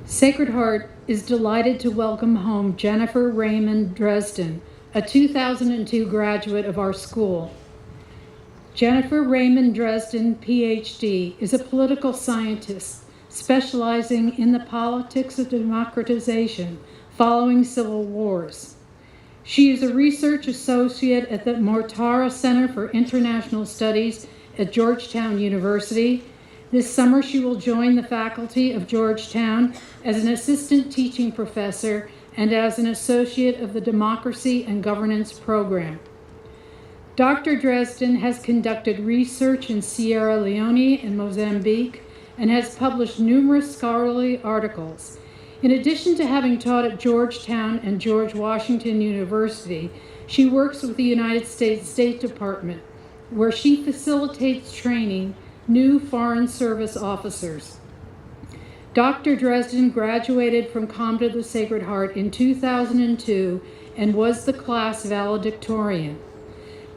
Sacred Heart is delighted to welcome home Jennifer Raymond Dresden, a 2002 graduate of our school. Jennifer Raymond Dresden, PhD, is a political scientist specializing in the politics of democratization following civil wars. She is a research associate at the Mortara Center for International Studies at Georgetown University. This summer, she will join the faculty of Georgetown as an assistant teaching professor and as an associate of the Democracy and Governance program. Dr. Dresden has conducted research in Sierra Leone and Mozambique and has published numerous scholarly articles. In addition to having taught at Georgetown and George Washington University, she works with the United States State Department, where she facilitates training new Foreign Service officers. Dr. Dresden graduated from Comte of the Sacred Heart in 2002 and was the class valedictorian.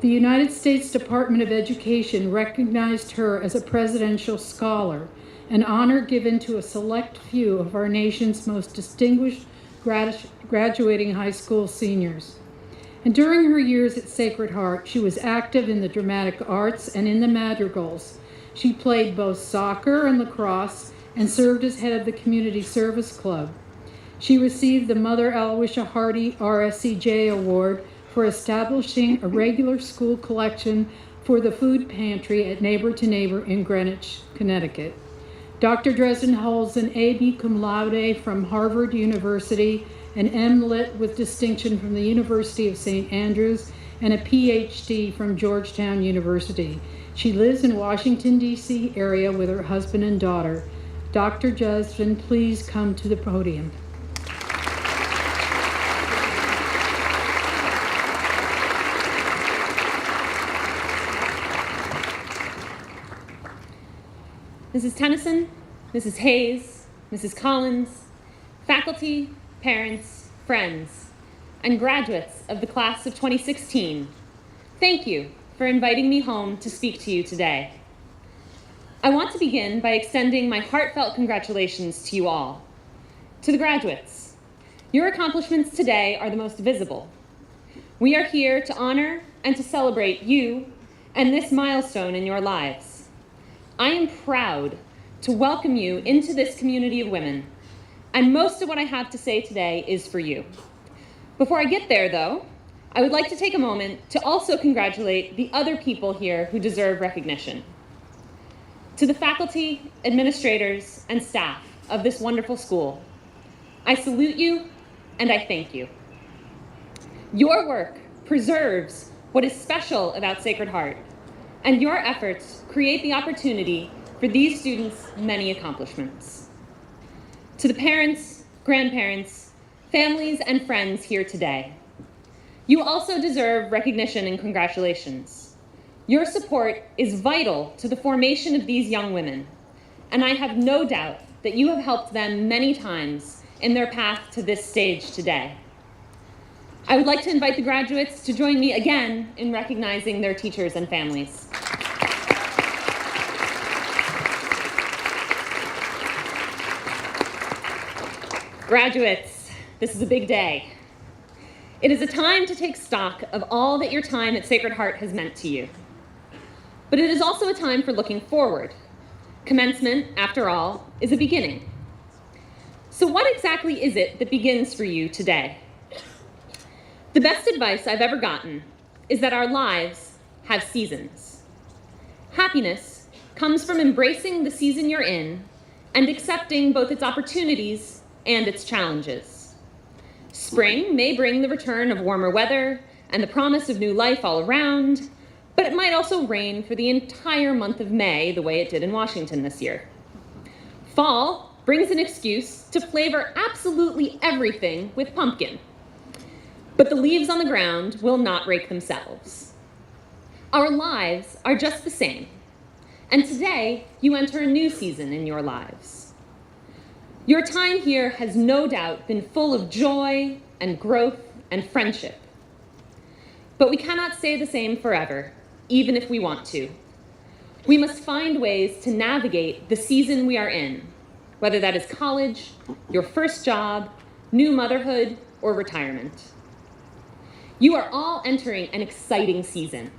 The United States Department of Education recognized her as a presidential scholar, an honor given to a select few of our nation's most distinguished graduating high school seniors. And during her years at Sacred Heart, she was active in the dramatic arts and in the madrigals. She played both soccer and lacrosse and served as head of the Community Service Club. She received the Mother Aloysia Hardy RSCJ Award for establishing a regular school collection for the food pantry at Neighbor to Neighbor in Greenwich, Connecticut. Dr. Dresden holds an A.B. cum laude from Harvard University, an M.Lit with distinction from the University of St. Andrews, and a Ph.D. from Georgetown University. She lives in Washington, D.C. area with her husband and daughter. Dr. Dresden, please come to the podium. Mrs. Tennyson, Mrs. Hayes, Mrs. Collins, faculty, parents, friends, and graduates of the class of 2016, thank you for inviting me home to speak to you today. I want to begin by extending my heartfelt congratulations to you all. To the graduates, your accomplishments today are the most visible. We are here to honor and to celebrate you and this milestone in your lives. I am proud to welcome you into this community of women, and most of what I have to say today is for you. Before I get there, though, I would like to take a moment to also congratulate the other people here who deserve recognition. To the faculty, administrators, and staff of this wonderful school, I salute you and I thank you. Your work preserves what is special about Sacred Heart, and your efforts create the opportunity for these students' many accomplishments. To the parents, grandparents, families, and friends here today, you also deserve recognition and congratulations. Your support is vital to the formation of these young women, and I have no doubt that you have helped them many times in their path to this stage today. I would like to invite the graduates to join me again in recognizing their teachers and families. Graduates, this is a big day. It is a time to take stock of all that your time at Sacred Heart has meant to you. But it is also a time for looking forward. Commencement, after all, is a beginning. So what exactly is it that begins for you today? The best advice I've ever gotten is that our lives have seasons. Happiness comes from embracing the season you're in and accepting both its opportunities and its challenges. Spring may bring the return of warmer weather and the promise of new life all around, but it might also rain for the entire month of May the way it did in Washington this year. Fall brings an excuse to flavor absolutely everything with pumpkin, but the leaves on the ground will not rake themselves. Our lives are just the same, and today you enter a new season in your lives. Your time here has no doubt been full of joy and growth and friendship. But we cannot stay the same forever, even if we want to. We must find ways to navigate the season we are in, whether that is college, your first job, new motherhood, or retirement. You are all entering an exciting season.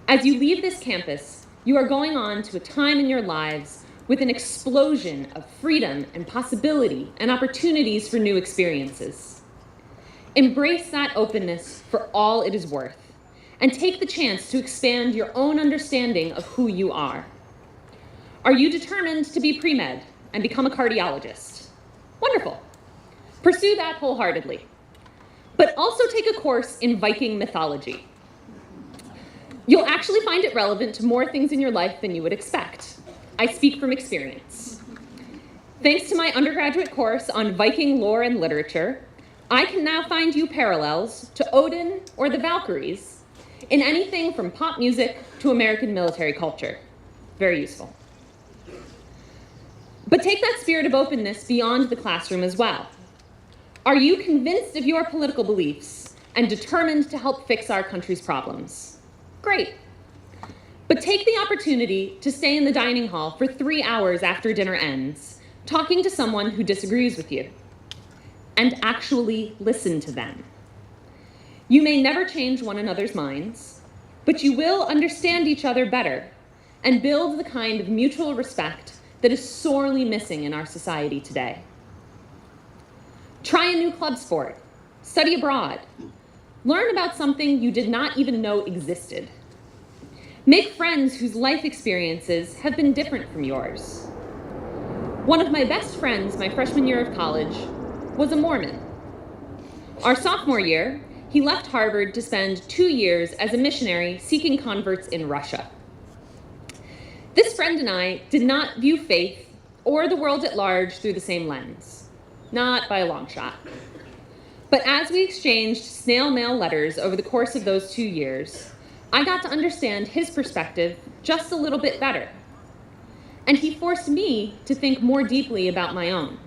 As you leave this campus, you are going on to a time in your lives with an explosion of freedom and possibility and opportunities for new experiences. Embrace that openness for all it is worth, and take the chance to expand your own understanding of who you are. Are you determined to be pre-med and become a cardiologist? Wonderful. Pursue that wholeheartedly. But also take a course in Viking mythology. You'll actually find it relevant to more things in your life than you would expect. I speak from experience. Thanks to my undergraduate course on Viking lore and literature, I can now find you parallels to Odin or the Valkyries in anything from pop music to American military culture. Very useful. But take that spirit of openness beyond the classroom as well. Are you convinced of your political beliefs and determined to help fix our country's problems? Great. But take the opportunity to stay in the dining hall for 3 hours after dinner ends, talking to someone who disagrees with you, and actually listen to them. You may never change one another's minds, but you will understand each other better and build the kind of mutual respect that is sorely missing in our society today. Try a new club sport, study abroad, learn about something you did not even know existed. Make friends whose life experiences have been different from yours. One of my best friends my freshman year of college was a Mormon. Our sophomore year, he left Harvard to spend 2 years as a missionary seeking converts in Russia. This friend and I did not view faith or the world at large through the same lens, not by a long shot. But as we exchanged snail mail letters over the course of those 2 years, I got to understand his perspective just a little bit better. And he forced me to think more deeply about my own.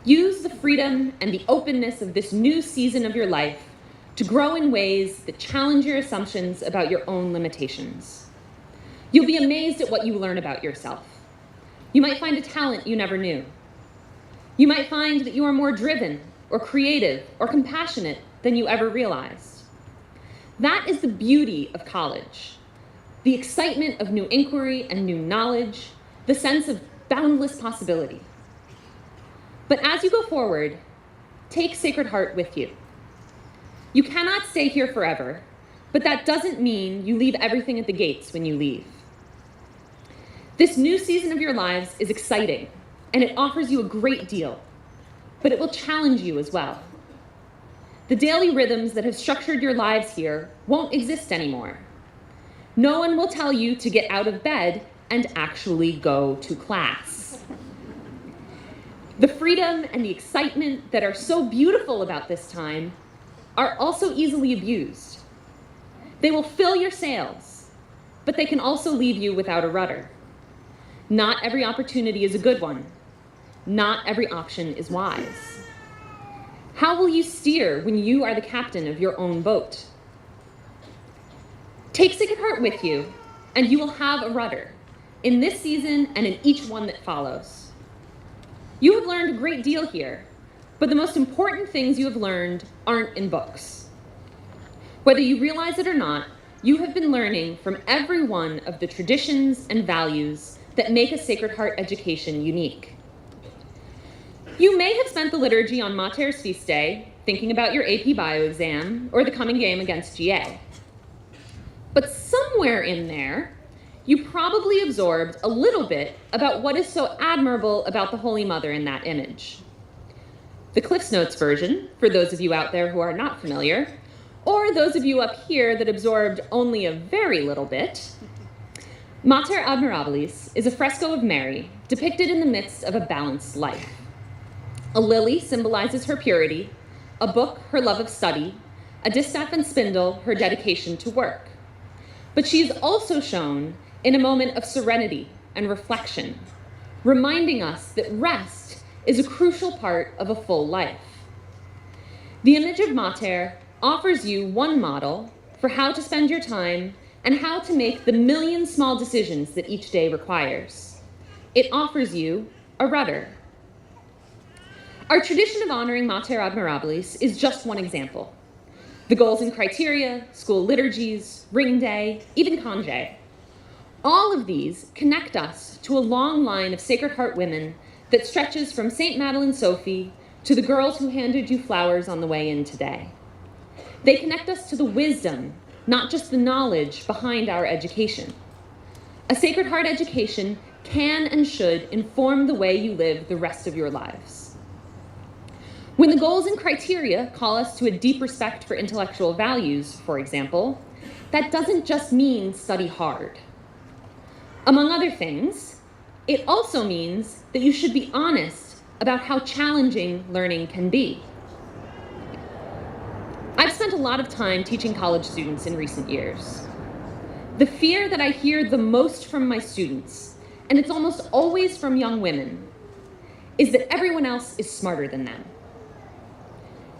Use the freedom and the openness of this new season of your life to grow in ways that challenge your assumptions about your own limitations. You'll be amazed at what you learn about yourself. You might find a talent you never knew. You might find that you are more driven or creative or compassionate than you ever realized. That is the beauty of college. The excitement of new inquiry and new knowledge, the sense of boundless possibility. But as you go forward, take Sacred Heart with you. You cannot stay here forever, but that doesn't mean you leave everything at the gates when you leave. This new season of your lives is exciting, and it offers you a great deal, but it will challenge you as well. The daily rhythms that have structured your lives here won't exist anymore. No one will tell you to get out of bed and actually go to class. The freedom and the excitement that are so beautiful about this time are also easily abused. They will fill your sails, but they can also leave you without a rudder. Not every opportunity is a good one. Not every option is wise. How will you steer when you are the captain of your own boat? Take Sacred Heart with you, and you will have a rudder in this season and in each one that follows. You have learned a great deal here, but the most important things you have learned aren't in books. Whether you realize it or not, you have been learning from every one of the traditions and values that make a Sacred Heart education unique. You may have spent the liturgy on Mater's feast day thinking about your AP Bio exam or the coming game against GA. But somewhere in there, you probably absorbed a little bit about what is so admirable about the Holy Mother in that image. The Cliff's Notes version, for those of you out there who are not familiar, or those of you up here that absorbed only a very little bit, Mater Admirabilis is a fresco of Mary depicted in the midst of a balanced life. A lily symbolizes her purity, a book her love of study, a distaff and spindle her dedication to work. But she is also shown in a moment of serenity and reflection, reminding us that rest is a crucial part of a full life. The image of Mater offers you one model for how to spend your time and how to make the million small decisions that each day requires. It offers you a rudder. Our tradition of honoring Mater Admirabilis is just one example. The goals and criteria, school liturgies, ring day, even congé. All of these connect us to a long line of Sacred Heart women that stretches from St. Madeleine Sophie to the girls who handed you flowers on the way in today. They connect us to the wisdom, not just the knowledge, behind our education. A Sacred Heart education can and should inform the way you live the rest of your lives. When the goals and criteria call us to a deep respect for intellectual values, for example, that doesn't just mean study hard. Among other things, it also means that you should be honest about how challenging learning can be. I've spent a lot of time teaching college students in recent years. The fear that I hear the most from my students, and it's almost always from young women, is that everyone else is smarter than them.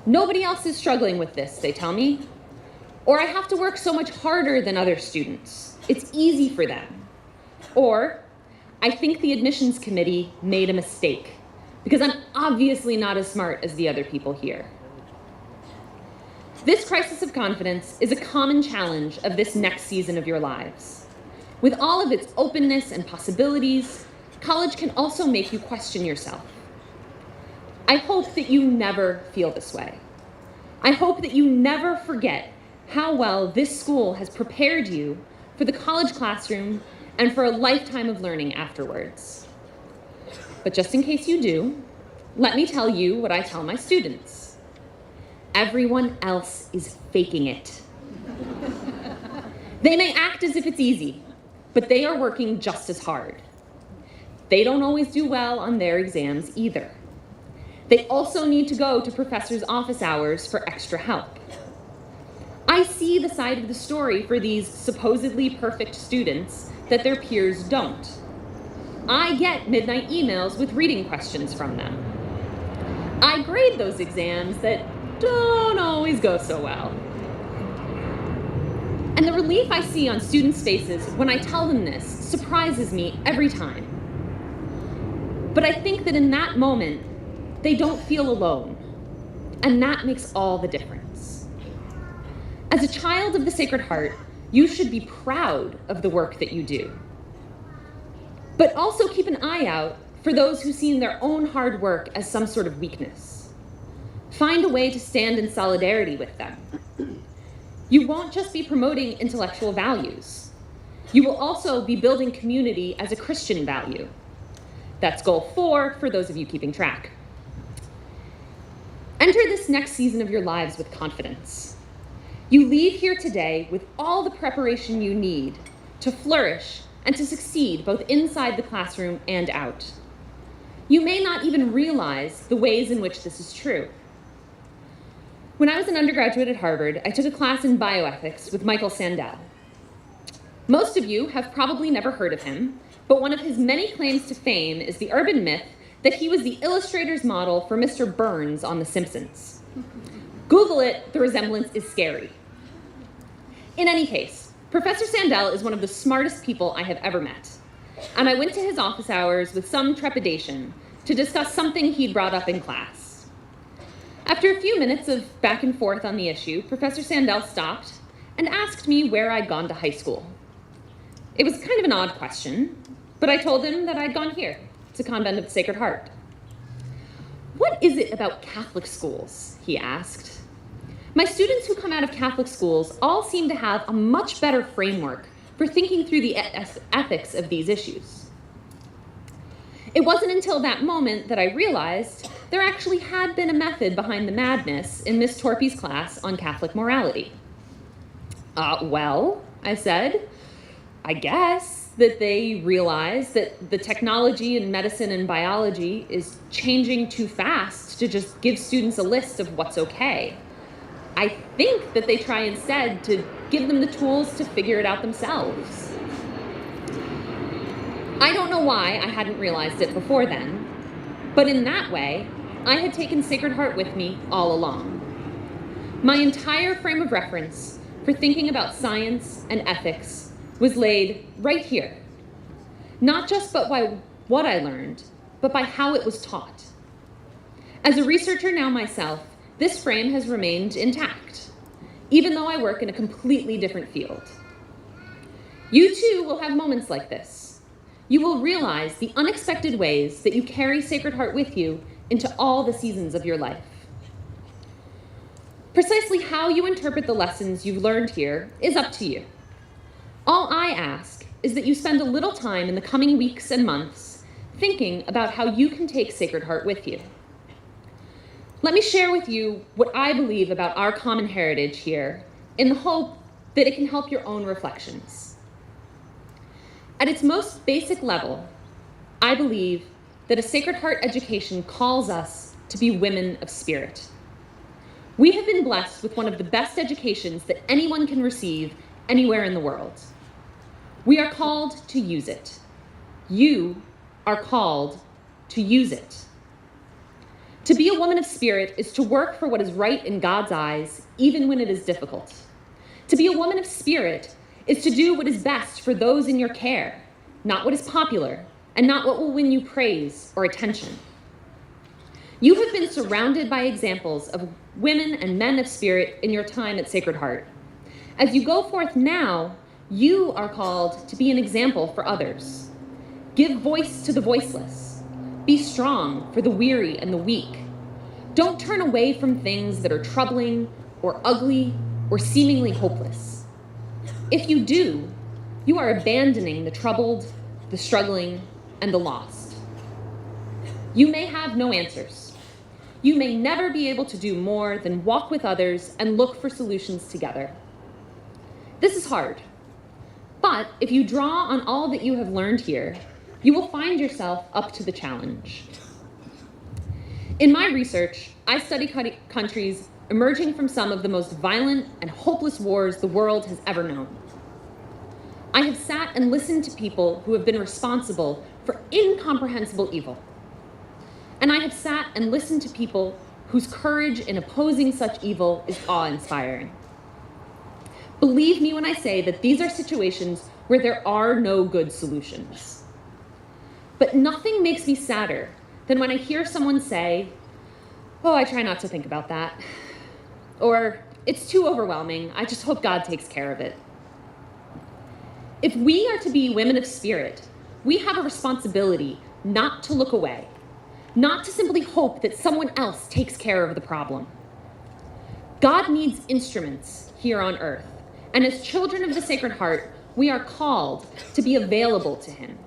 Nobody else is struggling with this, they tell me. Or I have to work so much harder than other students. It's easy for them. Or I think the admissions committee made a mistake because I'm obviously not as smart as the other people here. This crisis of confidence is a common challenge of this next season of your lives. With all of its openness and possibilities, college can also make you question yourself. I hope that you never feel this way. I hope that you never forget how well this school has prepared you for the college classroom and for a lifetime of learning afterwards. But just in case you do, let me tell you what I tell my students. Everyone else is faking it. They may act as if it's easy, but they are working just as hard. They don't always do well on their exams either. They also need to go to professors' office hours for extra help. I see the side of the story for these supposedly perfect students that their peers don't. I get midnight emails with reading questions from them. I grade those exams that don't always go so well. And the relief I see on students' faces when I tell them this surprises me every time. But I think that in that moment, they don't feel alone, and that makes all the difference. As a child of the Sacred Heart, you should be proud of the work that you do. But also keep an eye out for those who see their own hard work as some sort of weakness. Find a way to stand in solidarity with them. You won't just be promoting intellectual values. You will also be building community as a Christian value. That's goal 4 for those of you keeping track. Enter this next season of your lives with confidence. You leave here today with all the preparation you need to flourish and to succeed both inside the classroom and out. You may not even realize the ways in which this is true. When I was an undergraduate at Harvard, I took a class in bioethics with Michael Sandel. Most of you have probably never heard of him, but one of his many claims to fame is the urban myth that he was the illustrator's model for Mr. Burns on The Simpsons. Google it, the resemblance is scary. In any case, Professor Sandel is one of the smartest people I have ever met, and I went to his office hours with some trepidation to discuss something he'd brought up in class. After a few minutes of back and forth on the issue, Professor Sandel stopped and asked me where I'd gone to high school. It was kind of an odd question, but I told him that I'd gone here, to Convent of the Sacred Heart. What is it about Catholic schools? He asked. My students who come out of Catholic schools all seem to have a much better framework for thinking through the ethics of these issues. It wasn't until that moment that I realized there actually had been a method behind the madness in Miss Torpy's class on Catholic morality. Well, I said, I guess that they realize that the technology in medicine and biology is changing too fast to just give students a list of what's okay. I think that they try instead to give them the tools to figure it out themselves. I don't know why I hadn't realized it before then, but in that way, I had taken Sacred Heart with me all along. My entire frame of reference for thinking about science and ethics was laid right here. Not just by what I learned, but by how it was taught. As a researcher now myself, this frame has remained intact, even though I work in a completely different field. You too will have moments like this. You will realize the unexpected ways that you carry Sacred Heart with you into all the seasons of your life. Precisely how you interpret the lessons you've learned here is up to you. All I ask is that you spend a little time in the coming weeks and months thinking about how you can take Sacred Heart with you. Let me share with you what I believe about our common heritage here in the hope that it can help your own reflections. At its most basic level, I believe that a Sacred Heart education calls us to be women of spirit. We have been blessed with one of the best educations that anyone can receive anywhere in the world. We are called to use it. You are called to use it. To be a woman of spirit is to work for what is right in God's eyes, even when it is difficult. To be a woman of spirit is to do what is best for those in your care, not what is popular, and not what will win you praise or attention. You have been surrounded by examples of women and men of spirit in your time at Sacred Heart. As you go forth now, you are called to be an example for others. Give voice to the voiceless. Be strong for the weary and the weak. Don't turn away from things that are troubling or ugly or seemingly hopeless. If you do, you are abandoning the troubled, the struggling, and the lost. You may have no answers. You may never be able to do more than walk with others and look for solutions together. This is hard, but if you draw on all that you have learned here, you will find yourself up to the challenge. In my research, I study countries emerging from some of the most violent and hopeless wars the world has ever known. I have sat and listened to people who have been responsible for incomprehensible evil. And I have sat and listened to people whose courage in opposing such evil is awe-inspiring. Believe me when I say that these are situations where there are no good solutions. But nothing makes me sadder than when I hear someone say, "Oh, I try not to think about that." Or, "It's too overwhelming. I just hope God takes care of it." If we are to be women of spirit, we have a responsibility not to look away, not to simply hope that someone else takes care of the problem. God needs instruments here on earth, and as children of the Sacred Heart, we are called to be available to him.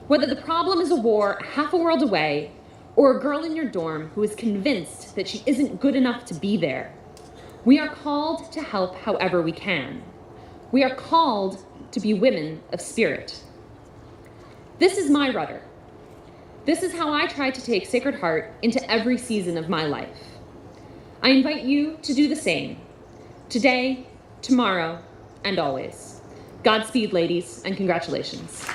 Whether the problem is a war half a world away, or a girl in your dorm who is convinced that she isn't good enough to be there, we are called to help however we can. We are called to be women of spirit. This is my rudder. This is how I try to take Sacred Heart into every season of my life. I invite you to do the same, today, tomorrow, and always. Godspeed, ladies, and congratulations.